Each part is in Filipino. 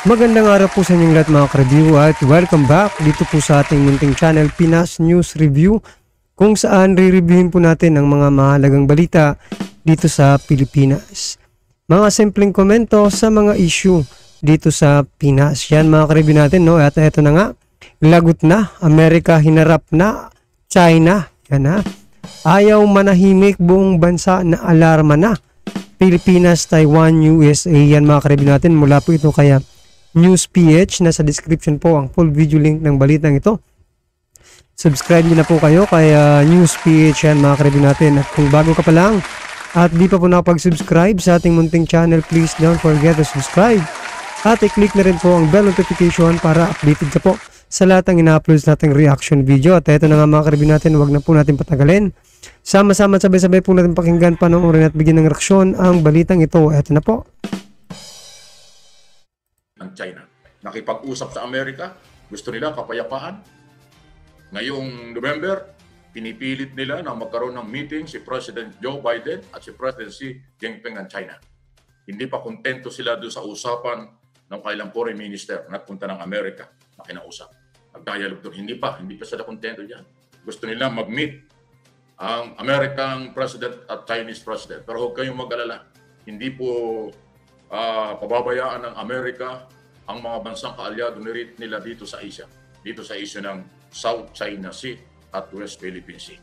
Magandang araw po sa inyong lahat mga ka-review at welcome back dito po sa ating munting channel Pinas News Review, kung saan re-reviewin po natin ang mga mahalagang balita dito sa Pilipinas. Mga simpleng komento sa mga issue dito sa Pinas. Yan mga ka-review natin, no? At eto na nga, lagot na, Amerika hinarap na China. Yan ha. Ayaw manahimik, buong bansa na alarma na. Pilipinas, Taiwan, USA. Yan mga ka-review natin, mula po ito kaya News PH. Nasa description po ang full video link ng balitang ito. Subscribe nyo na po kayo kay News PH yan mga ka-review natin. At kung bago ka pa lang at di pa po nakapag-subscribe sa ating munting channel, please don't forget to subscribe. At i-click na rin po ang bell notification para updated ka po sa lahat ng ina-upload nating reaction video. At ito na nga mga ka-review natin, huwag na po natin patagalin. Sama-sama at sabay-sabay po natin pakinggan, panoorin at bigyan ng reaksyon ang balitang ito. Ito na po. Ng China. Nakipag-usap sa Amerika, gusto nila kapayapaan. Ngayong November, pinipilit nila na magkaroon ng meeting si President Joe Biden at si President Xi Jinping ng China. Hindi pa kontento sila doon sa usapan ng kailang foreign minister na punta ng Amerika na kinausap. Nag-dialogue doon. Hindi pa sila kontento dyan. Gusto nila mag-meet ang American President at Chinese President. Pero huwag kayong mag-alala. Hindi po pababayaan ng Amerika ang mga bansang kaalyado nila dito sa Asia. Dito sa issue ng South China Sea at West Philippine Sea.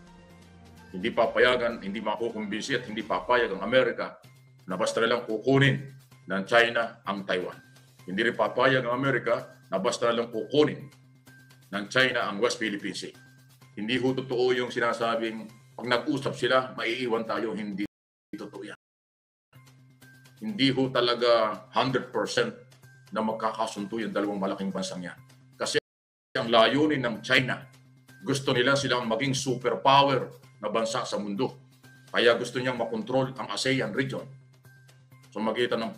Hindi papayagan, hindi makukumbinsi at hindi papayag ang Amerika na basta lang kukunin ng China ang Taiwan. Hindi rin papayag ang Amerika na basta lang kukunin ng China ang West Philippine Sea. Hindi ho totoo yung sinasabing pag nag-usap sila, maiiwan tayo. Hindi totoo yan. Hindi ho talaga 100% na magkakasunto yung dalawang malaking bansang yan. Kasi ang layunin ng China, gusto nila silang maging superpower na bansa sa mundo. Kaya gusto niyang makontrol ang ASEAN region. So magitan ng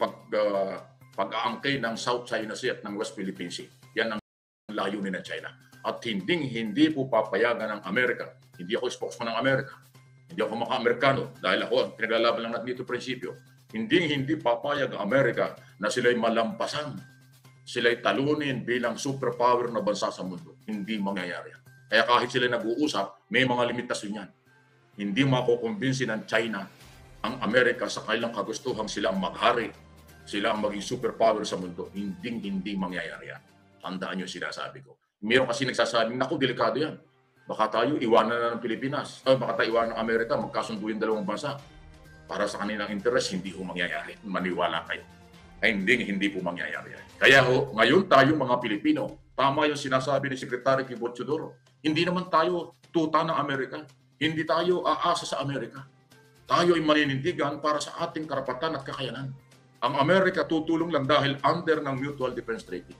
pag-aangkay ng South China Sea at ng West Philippine Sea. Yan ang layunin ng China. At hindi po papayagan ng Amerika. Hindi ako spokesman ng Amerika. Hindi ako maka-Amerikano dahil ako ang pinaglalaban lang natin dito prinsipyo. Hindi papayag ang Amerika na sila'y malampasan, sila'y talunin bilang superpower na bansa sa mundo. Hindi mangyayari. Kaya kahit sila nag-uusap, may mga limitasyon yan. Hindi makukumbinsi ng China ang Amerika sa kailang kagustuhan sila ang maghari, sila ang maging superpower sa mundo. Hindi mangyayari yan. Tandaan nyo sinasabi ko. Meron kasi nagsasabing, naku, delikado yan. Baka tayo iwanan na ng Pilipinas. Baka tayo iwanan ng Amerika, magkasundo yung dalawang bansa. Para sa kanilang interes, hindi po mangyayari. Maniwala kayo. Ay hindi po mangyayari. Kaya ngayon tayo mga Pilipino, tama yung sinasabi ni Secretary Kibot Chodoro. Hindi naman tayo tuta ng Amerika. Hindi tayo aasa sa Amerika. Tayo ay maninindigan para sa ating karapatan at kakayanan. Ang Amerika tutulong lang dahil under ng Mutual Defense Treaty.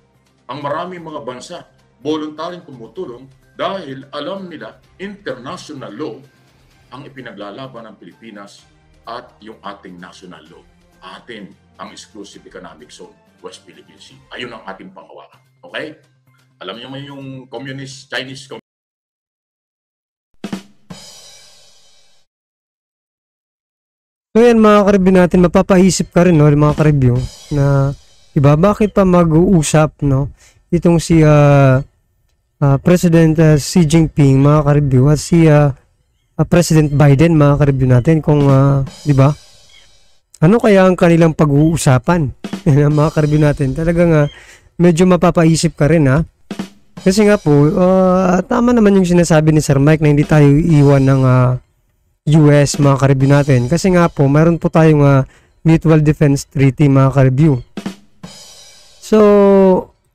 Ang maraming mga bansa, voluntaryong tumutulong dahil alam nila international law ang ipinaglalaban ng Pilipinas at yung ating national law. Atin ang exclusive economic zone, West Philippine Sea. Ayun ang ating panghawakan. Okay? Alam niyo man yung communist, Chinese communist. So yan mga ka-review natin, mapapaisip ka rin, no, mga ka-review, na iba, bakit pa mag-uusap, no, itong si President Xi Jinping, mga ka-review, at si President Biden, mga ka-review natin, kung, di ba, ano kaya ang kanilang pag-uusapan? Mga ka-review natin, talagang medyo mapapaisip ka rin, ha? Kasi nga po, tama naman yung sinasabi ni Sir Mike na hindi tayo iiwan ng US, mga ka-review natin. Kasi nga po, mayroon po tayong Mutual Defense Treaty, mga ka-review. So,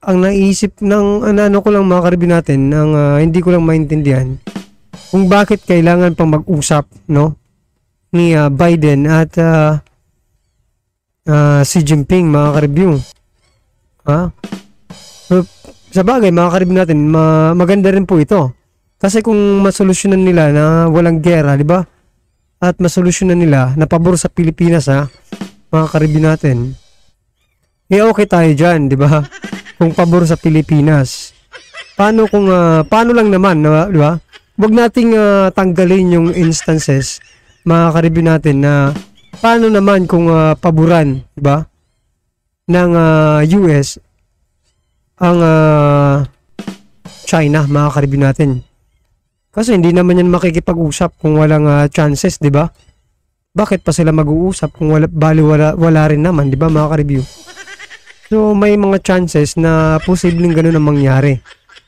ang naisip ng, ano ko lang mga ka-review natin, hindi ko lang maintindihan, kung bakit kailangan pang mag-usap, no, ni Biden at Xi Jinping, mga ka-review. So, sa bagay, mga ka-review natin, maganda rin po ito. Kasi kung masolusyonan nila na walang gera, di ba? At masolusyonan nila na pabor sa Pilipinas, mga ka-review natin, okay tayo dyan, di ba? Kung pabor sa Pilipinas. Paano kung, paano lang naman, di ba? Huwag nating tanggalin yung instances, mga ka-review natin, na paano naman kung paboran, di ba, ng US ang China, mga ka-review natin. Kasi hindi naman yan makikipag-usap kung walang chances, di ba? Bakit pa sila mag-uusap kung wala rin naman, di ba, mga ka-review? So, may mga chances na posibleng ganun ang mangyari.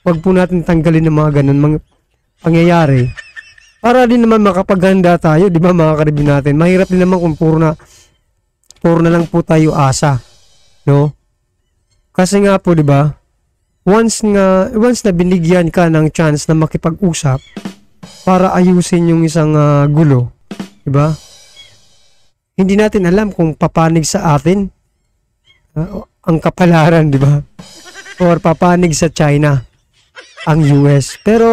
Huwag po natin tanggalin ng mga ganun pangyayari. Para din naman makapaghanda tayo, di ba, mga ka-review natin? Mahirap din naman kung puro na lang po tayo asa, no? Kasi nga po, di ba? Once na binigyan ka ng chance na makipag-usap para ayusin yung isang gulo, di ba? Hindi natin alam kung papanig sa atin ang kapalaran, di ba? Or papanig sa China ang US. Pero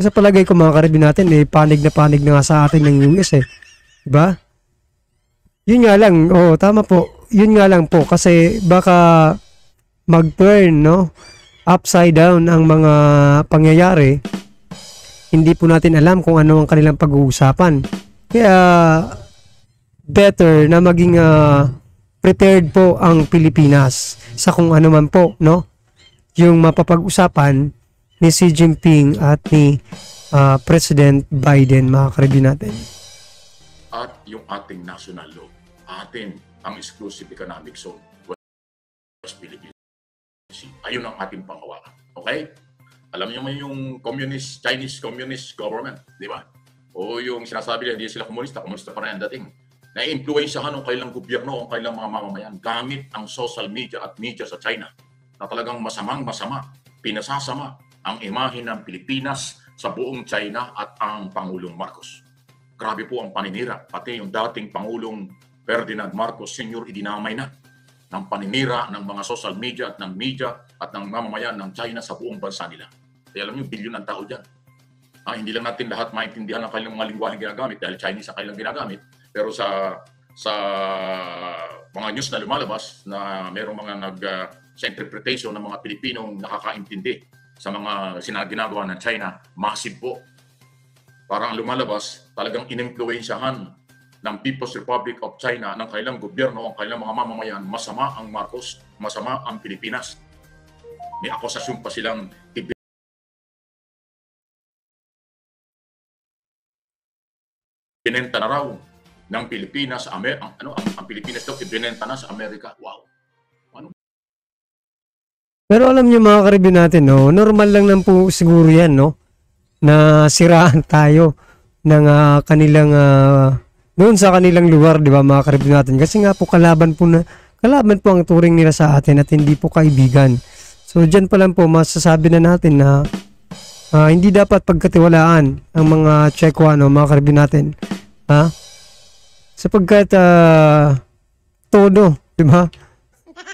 sa palagay ko, mga ka-review natin, panig na nga sa atin ng US, di ba? Yun nga lang, tama po. Yun nga lang po kasi baka mag-turn, no? Upside down ang mga pangyayari. Hindi po natin alam kung ano ang kanilang pag-uusapan. Kaya better na maging prepared po ang Pilipinas sa kung ano man po, no? Yung mapapag-usapan ni Xi Jinping at ni President Biden, mga ka-review natin. At yung ating national law, atin ang exclusive economic zone, West Philippines. Ayun ang ating panghawakan. Okay? Alam niyo man yung Chinese communist government, di ba? O yung sinasabi nila, hindi sila komunista pa rin ang dating. Na-influensyahan ng kailang gobyerno o kailang mga mamamayan gamit ang social media at media sa China na talagang masama, pinasasama ang imahe ng Pilipinas sa buong China at ang Pangulong Marcos. Grabe po ang paninira, pati yung dating Pangulong Ferdinand Marcos Sr. idinamay na ng paninira ng mga social media at ng media at ng mamamayan ng China sa buong bansa nila. Kaya alam niyo, bilyon ang tao dyan. Hindi lang natin lahat maintindihan ang kanilang mga lingwaheng ginagamit dahil Chinese ang kanilang ginagamit. Pero sa mga news na lumalabas na mayroong mga sa interpretation ng mga Pilipinong nakakaintindi sa mga ginagawa ng China, massive po. Parang lumalabas, talagang inimpluwensyahan ng People's Republic of China, ng kailang gobyerno, ang kailang mga mamamayan, masama ang Marcos, masama ang Pilipinas. May akusasyon pa silang ibinenta na raw ng Pilipinas, ang Pilipinas daw ibinenta na sa Amerika. Wow! Ano? Pero alam niyo, mga ka-review natin, no, normal lang lang po siguro yan, no, na siraan tayo ng kanilang doon sa kanilang lugar, di ba, mga ka-review natin? Kasi nga po kalaban po ang turing nila sa atin at hindi po kaibigan. So diyan pa lang po masasabi na natin na hindi dapat pagkatiwalaan ang mga Chekwa, mga ka-review natin. Sapagkat todo, di ba?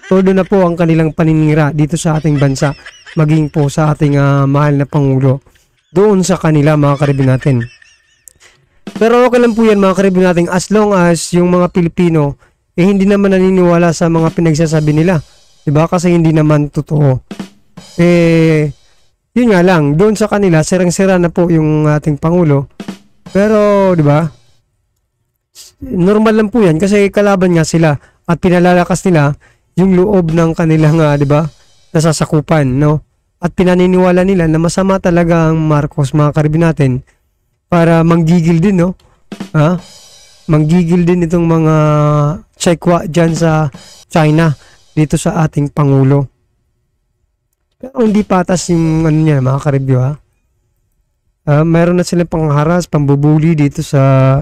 Todo na po ang kanilang paninira dito sa ating bansa, maging po sa ating mahal na Pangulo. Doon sa kanila, mga ka-review natin. Pero okay lang po yan, mga ka-review natin, as long as yung mga Pilipino hindi naman naniniwala sa mga pinagsasabi nila, diba? Kasi hindi naman totoo. Yun nga lang, doon sa kanila sirang-sira na po yung ating Pangulo. Pero diba, normal lang po yan kasi kalaban nga sila at pinalalakas nila yung loob ng kanilang diba, nasasakupan, no? At pinaniniwala nila na masama talaga ang Marcos, mga ka-review natin, para manggigil din, no? Manggigil din itong mga Chekwa dyan sa China, dito sa ating Pangulo. Pero hindi patas yung niya, mga ka-review, meron na silang pangharas, pambubuli dito sa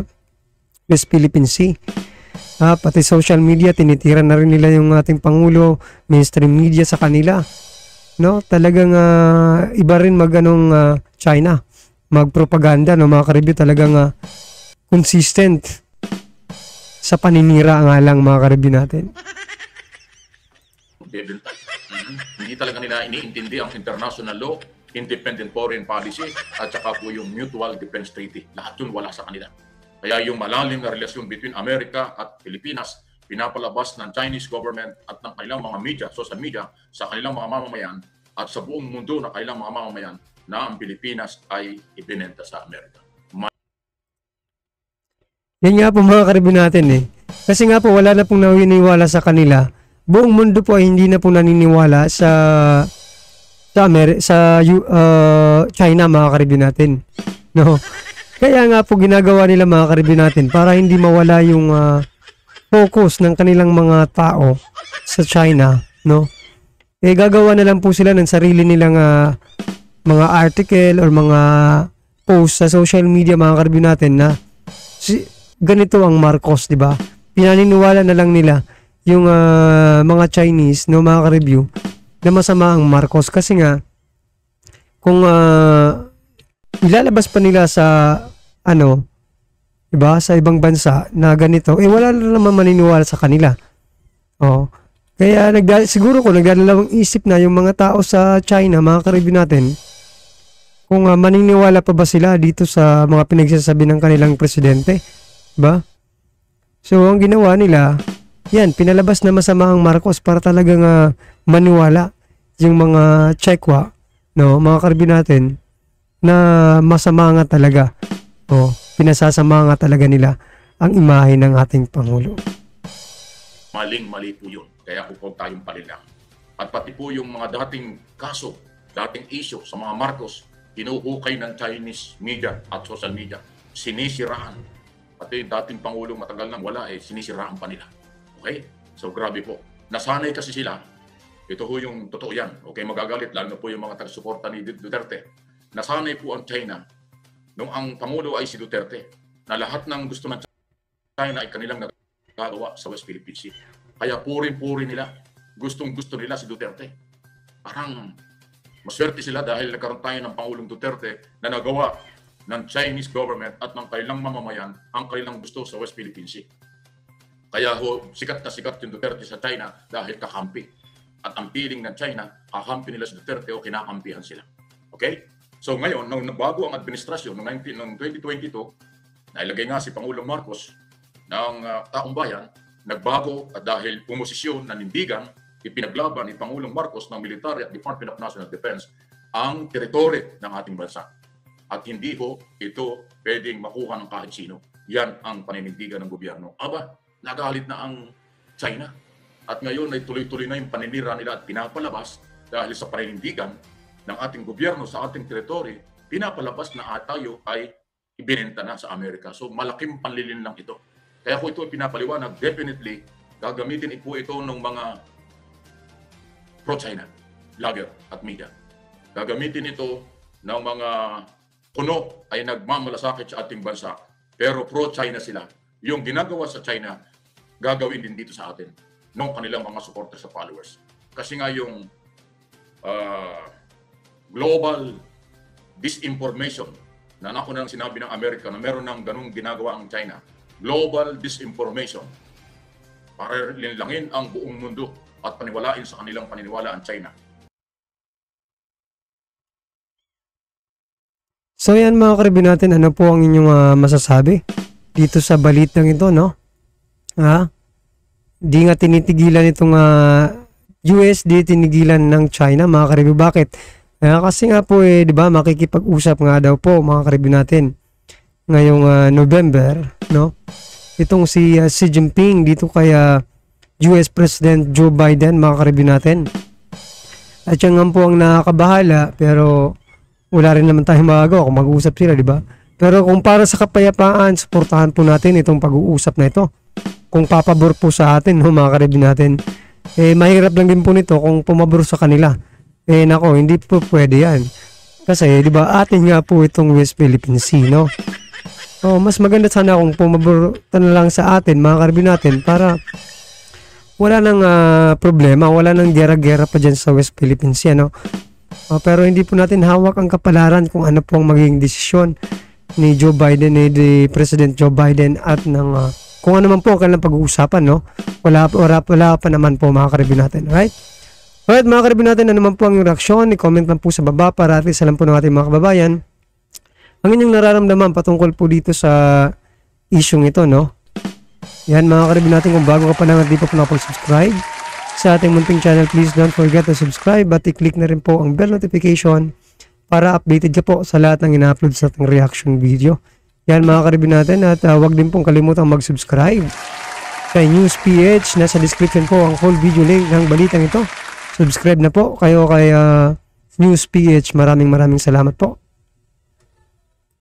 West Philippine Sea. Pati social media, tinitira na rin nila yung ating Pangulo, mainstream media sa kanila. No? Talagang iba rin China. Magpropaganda, no, mga ka-review, talagang consistent sa paninira nga lang, mga ka-review natin. Hindi talaga nila iniintindi ang international law, independent foreign policy, at saka po yung mutual defense treaty. Lahat yun wala sa kanila. Kaya yung malalim na relasyon between Amerika at Pilipinas, pinapalabas ng Chinese government at ng kanilang mga media, social media, sa kanilang mga mamamayan at sa buong mundo na kanilang mga mamamayan, na ang Pilipinas ay ibinenta sa Amerika. Yan nga po, mga ka-review natin Kasi nga po wala na pong naniniwala sa kanila. Buong mundo po ay hindi na po naniniwala sa China, mga ka-review natin. No? Kaya nga po ginagawa nila, mga ka-review natin, para hindi mawala yung focus ng kanilang mga tao sa China, no? Gagawa na lang po sila ng sarili nilang mga article or mga post sa social media, mga ka-review natin, na ganito ang Marcos, di ba? Pinaniniwala na lang nila yung mga Chinese, no, mga ka-review, na masama ang Marcos kasi nga kung ilalabas pa nila sa diba, sa ibang bansa na ganito, wala na naman maniniwala sa kanila. Kaya siguro ko nagdadalawang isip na yung mga tao sa China, mga ka-review natin, kung maniniwala pa ba sila dito sa mga pinagsasabi ng kanilang presidente, diba? So ang ginawa nila, yan, pinalabas na masama ang Marcos para talagang maniwala yung mga Chekwa, no, mga ka-review natin, na masama nga talaga. Pinasasama nga talaga nila ang imahe ng ating Pangulo. Maling-mali po yun. Kaya po tayong palilang. At pati po yung mga dating kaso, dating issue sa mga Marcos, hinuhukay ng Chinese media at social media. Sinisiraan. Pati dating Pangulong matagal nang wala, sinisiraan pa nila. Okay? So grabe po. Nasanay kasi sila. Ito po yung totoo yan. Okay, magagalit. Lalo na po yung mga taga-suporta ni Duterte. Nasanay po ang China nung ang Pangulo ay si Duterte, na lahat ng gusto ng China ay kanilang nagagawa sa West Philippine Sea. Kaya puri-puri nila, gustong-gusto nila si Duterte. Parang maswerte sila dahil nagkaroon tayo ng Pangulong Duterte na nagawa ng Chinese government at ng kanilang mamamayan ang kanilang gusto sa West Philippine Sea. Kaya sikat na sikat yung Duterte sa China dahil kakampi. At ang feeling ng China, kakampi nila si Duterte o kinakampihan sila. Okay? So ngayon, nung bago ang administrasyon noong 2022, nailagay nga si Pangulong Marcos ng taong bayan, nagbago at dahil pumosisyon, nanindigan, ipinaglaban ni Pangulong Marcos ng Military at Department of National Defense ang teritoryo ng ating bansa. At hindi ho ito pwedeng makuha ng kahit sino. Yan ang paninindigan ng gobyerno. Aba, nagalit na ang China. At ngayon ay tuloy-tuloy na yung paninira nila at pinapalabas dahil sa paninindigan ng ating gobyerno sa ating teritoryo, pinapalabas na tayo ay ibinenta na sa Amerika. So malaking panlilin lang ito. Kaya po ito pinapaliwanag, definitely, gagamitin po ito ng mga pro-China, vlogger at media. Gagamitin ito ng mga kuno ay nagmamalasakit sa ating bansa, pero pro-China sila. Yung ginagawa sa China, gagawin din dito sa atin ng kanilang mga supporters sa followers. Kasi nga yung global disinformation na nakuha ng sinabi ng Amerika na meron ng ganung ginagawa ang China. Global disinformation para linlangin ang buong mundo at paniwalain sa kanilang paniniwala ang China. So yan, mga ka-review natin, ano po ang inyong masasabi dito sa balitang ito, no? Di nga tinitigilan itong USD, tinigilan ng China, mga ka-review. Bakit? Kasi nga po di ba, makikipag-usap nga daw po, mga ka-review natin, ngayong November, no? Itong si Xi Jinping dito kay US President Joe Biden, mga ka-review natin. At yan nga po ang nakakabahala, pero wala rin naman tayong magagawa kung mag-uusap sila, di ba? Pero kung para sa kapayapaan, suportahan po natin itong pag-uusap na ito. Kung papabor po sa atin, no, mga ka-review natin, mahirap lang din po nito kung pumabor sa kanila. Nako, hindi po pwede yan. Kasi, di ba, atin nga po itong West Philippine Sea, no? Mas maganda sana kung pumabor na lang sa atin, mga ka-review natin, para wala nang problema, wala nang gera-gera pa dyan sa West Philippine Sea, no? Pero hindi po natin hawak ang kapalaran kung ano po ang magiging desisyon ni Joe Biden, ni President Joe Biden at ng kung ano man po ang kanilang pag-uusapan, no? Wala pa naman po, mga ka-review natin, right? Alright, mga ka-review natin, ano man po ang reaksyon, i-comment lang po sa baba para at least alam po ng ating mga kababayan ang inyong nararamdaman patungkol po dito sa isyong ito, no? Yan, mga ka-review natin, kung bago ka pa lang at di pa po nakapag-subscribe sa ating munting channel, please don't forget to subscribe at i-click na rin po ang bell notification para updated ka po sa lahat ng ina-upload sa ating reaction video. Yan, mga ka-review natin, at huwag din pong kalimutang mag-subscribe kay News PH. Nasa description po ang full video link ng balitang ito. Subscribe na po kayo kay News PH. Maraming salamat po.